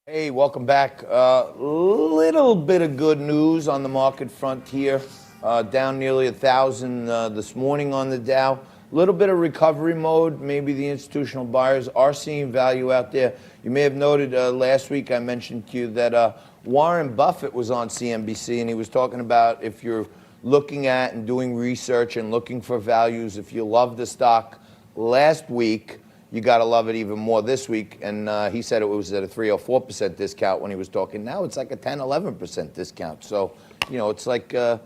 Hey, welcome back. Little bit of good news on the market front here. Down nearly 1,000 this morning on the Dow. Little bit of recovery mode. Maybe the institutional buyers are seeing value out there. You may have noted last week I mentioned to you that Warren Buffett was on CNBC and he was talking about if you're looking at and doing research and looking for values, if you love the stock last week, you got to love it even more this week. And he said it was at a 3 or 4% discount when he was talking. Now it's like a 10, 11% discount. So, it's like a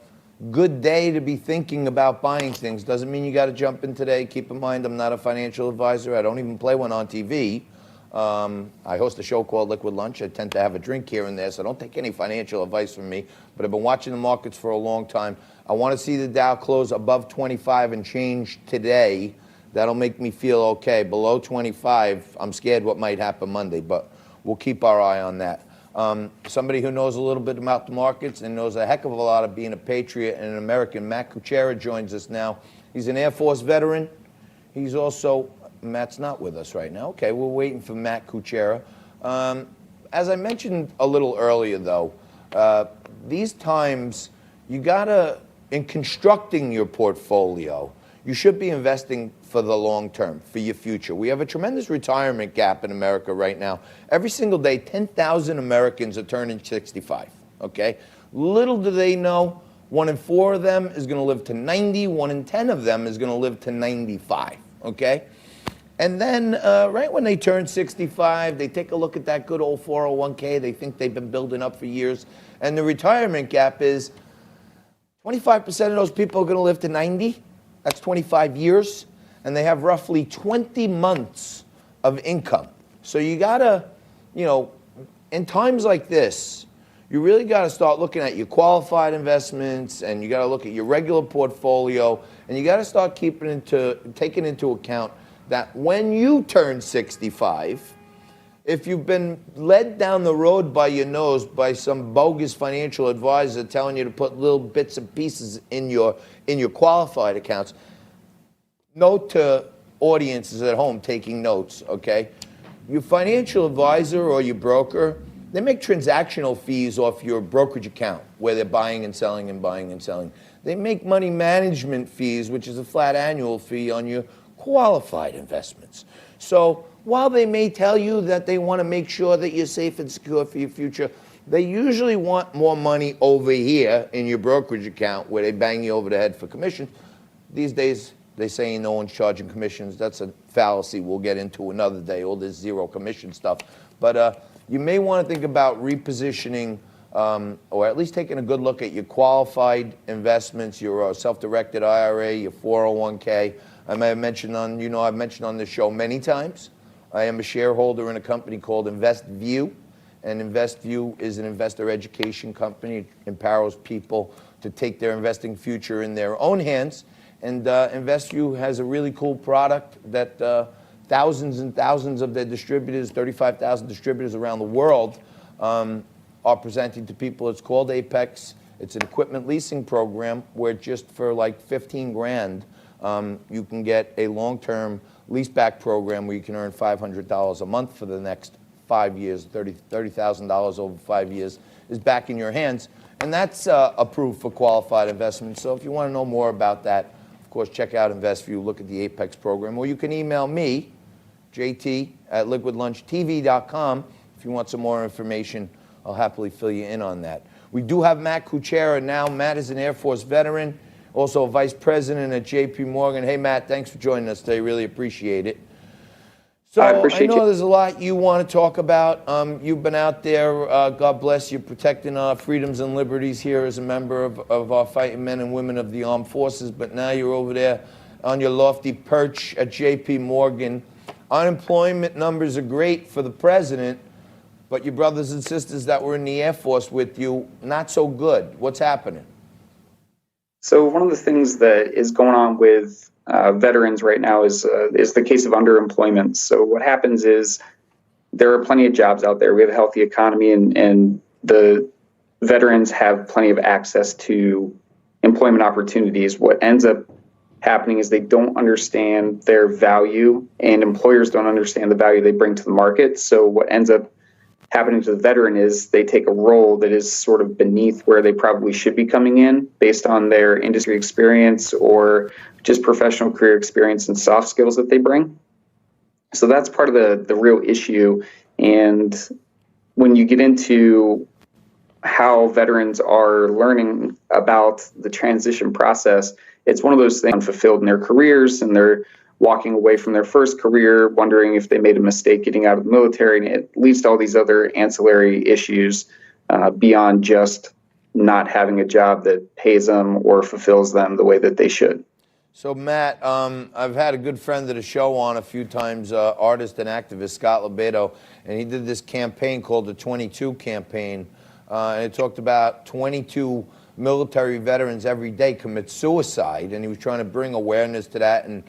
good day to be thinking about buying things. Doesn't mean you got to jump in today. Keep in mind, I'm not a financial advisor. I don't even play one on TV. I host a show called Liquid Lunch. I tend to have a drink here and there, so don't take any financial advice from me. But I've been watching the markets for a long time. I want to see the Dow close above 25 and change today. That'll make me feel okay. Below 25, I'm scared what might happen Monday, but we'll keep our eye on that. Somebody who knows a little bit about the markets and knows a heck of a lot of being a patriot and an American, Matt Kuchera, joins us now. He's an Air Force veteran. He's also, Matt's not with us right now. Okay, we're waiting for Matt Kuchera. As I mentioned a little earlier, though, these times, you gotta, in constructing your portfolio, you should be investing for the long term, for your future. We have a tremendous retirement gap in America right now. Every single day, 10,000 Americans are turning 65, okay? Little do they know, 1 in 4 of them is gonna live to 90, 1 in 10 of them is gonna live to 95, okay? And then right when they turn 65, they take a look at that good old 401k they think they've been building up for years, and the retirement gap is 25% of those people are gonna live to 90. That's 25 years, and they have roughly 20 months of income. So you gotta, in times like this, you really gotta start looking at your qualified investments, and you gotta look at your regular portfolio, and you gotta start taking into account that when you turn 65, if you've been led down the road by your nose by some bogus financial advisor telling you to put little bits and pieces in your qualified accounts, note to audiences at home taking notes, okay? Your financial advisor or your broker, they make transactional fees off your brokerage account where they're buying and selling and buying and selling. They make money management fees, which is a flat annual fee on your qualified investments. So while they may tell you that they want to make sure that you're safe and secure for your future, they usually want more money over here in your brokerage account where they bang you over the head for commission. These days, they say no one's charging commissions. That's a fallacy we'll get into another day, all this zero commission stuff. But you may want to think about repositioning or at least taking a good look at your qualified investments, your self-directed IRA, your 401k. I may have mentioned I've mentioned on this show many times, I am a shareholder in a company called InvestView, and InvestView is an investor education company. It empowers people to take their investing future in their own hands. And InvestView has a really cool product that thousands and thousands of their distributors, 35,000 distributors around the world, are presenting to people. It's called Apex. It's an equipment leasing program where just for like 15 grand, you can get a long-term leaseback program where you can earn $500 a month for the next 5 years. $30,000 over 5 years is back in your hands, and that's approved for qualified investments. So if you want to know more about that, of course, check out InvestView, look at the Apex program, or you can email me, jt@liquidlunchtv.com. If you want some more information, I'll happily fill you in on that. We do have Matt Kuchera now. Matt is an Air Force veteran, also a vice president at JP Morgan. Hey, Matt, thanks for joining us today. Really appreciate it. So I know there's a lot you want to talk about. You've been out there, God bless you, protecting our freedoms and liberties here as a member of our fighting men and women of the armed forces. But now you're over there on your lofty perch at JP Morgan. Unemployment numbers are great for the president, but your brothers and sisters that were in the Air Force with you, not so good. What's happening? So one of the things that is going on with veterans right now is the case of underemployment. So what happens is there are plenty of jobs out there. We have a healthy economy, and the veterans have plenty of access to employment opportunities. What ends up happening is they don't understand their value, and employers don't understand the value they bring to the market. So what ends up happening to the veteran is they take a role that is sort of beneath where they probably should be coming in based on their industry experience or just professional career experience and soft skills that they bring. So that's part of the real issue. And when you get into how veterans are learning about the transition process, it's one of those things unfulfilled in their careers, and they're walking away from their first career wondering if they made a mistake getting out of the military, and it leads to all these other ancillary issues beyond just not having a job that pays them or fulfills them the way that they should. So Matt, I've had a good friend of the show on a few times, artist and activist Scott Lebedo, and he did this campaign called the 22 campaign, and it talked about 22 military veterans every day commit suicide, and he was trying to bring awareness to that. And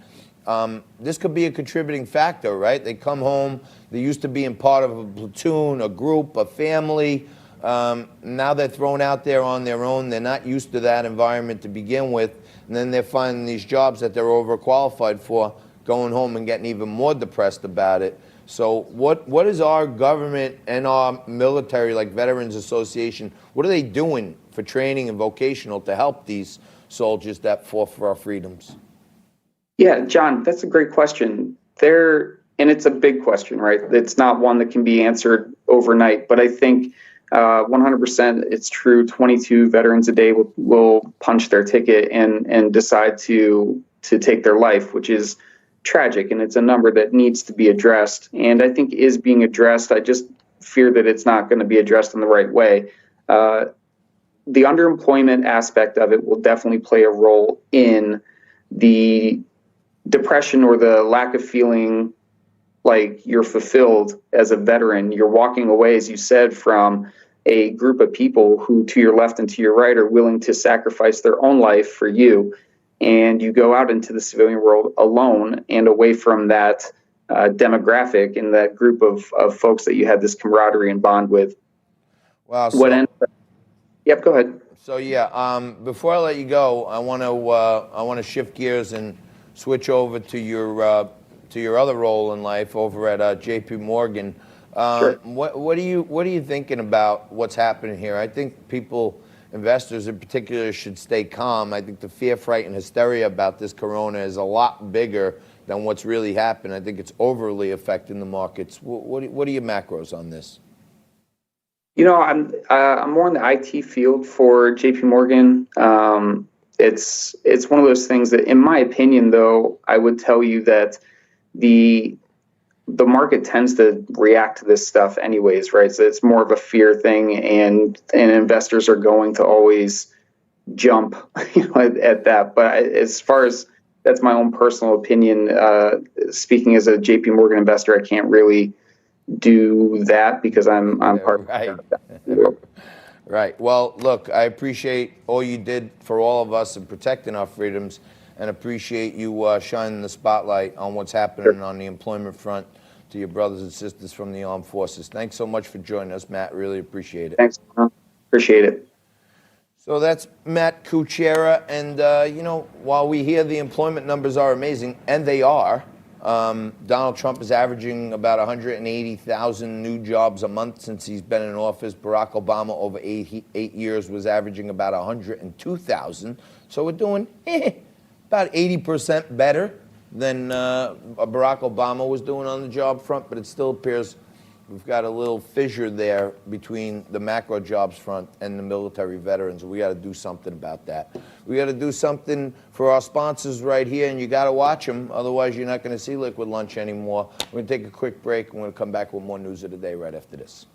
this could be a contributing factor, right? They come home, they're used to being part of a platoon, a group, a family. Now they're thrown out there on their own. They're not used to that environment to begin with. And then they're finding these jobs that they're overqualified for, going home and getting even more depressed about it. So what is our government and our military, like Veterans Association, what are they doing for training and vocational to help these soldiers that fought for our freedoms? Yeah, John, that's a great question. And it's a big question, right? It's not one that can be answered overnight, but I think 100% it's true. 22 veterans a day will punch their ticket and decide to take their life, which is tragic, and it's a number that needs to be addressed, and I think is being addressed. I just fear that it's not going to be addressed in the right way. The underemployment aspect of it will definitely play a role in the depression or the lack of feeling like you're fulfilled as a veteran. You're walking away, as you said, from a group of people who, to your left and to your right, are willing to sacrifice their own life for you. And you go out into the civilian world alone and away from that demographic and that group of folks that you had this camaraderie and bond with. Wow. Yep, go ahead. So yeah, before I let you go, I want to shift gears and switch over to your other role in life over at J.P. Morgan. Sure. What are you thinking about what's happening here? I think investors in particular, should stay calm. I think the fear, fright, and hysteria about this corona is a lot bigger than what's really happened. I think it's overly affecting the markets. What are your macros on this? You know, I'm more in the IT field for J.P. Morgan. It's one of those things that, in my opinion, though, I would tell you that the market tends to react to this stuff anyways, right? So it's more of a fear thing, and investors are going to always jump at that. But as far as that's my own personal opinion, speaking as a JP Morgan investor, I can't really do that because I'm part right. of that. Right. Well, look, I appreciate all you did for all of us in protecting our freedoms, and appreciate you shining the spotlight on what's happening on the employment front to your brothers and sisters from the armed forces. Thanks so much for joining us, Matt. Really appreciate it. Thanks. Appreciate it. So that's Matt Kuchera. And, while we hear the employment numbers are amazing, and they are, Donald Trump is averaging about 180,000 new jobs a month since he's been in office. Barack Obama over 8 years was averaging about 102,000. So we're doing about 80% better than Barack Obama was doing on the job front, but it still appears we've got a little fissure there between the macro jobs front and the military veterans. We got to do something about that. We got to do something for our sponsors right here, and you got to watch them. Otherwise, you're not going to see Liquid Lunch anymore. We're going to take a quick break, and we're going to come back with more news of the day right after this.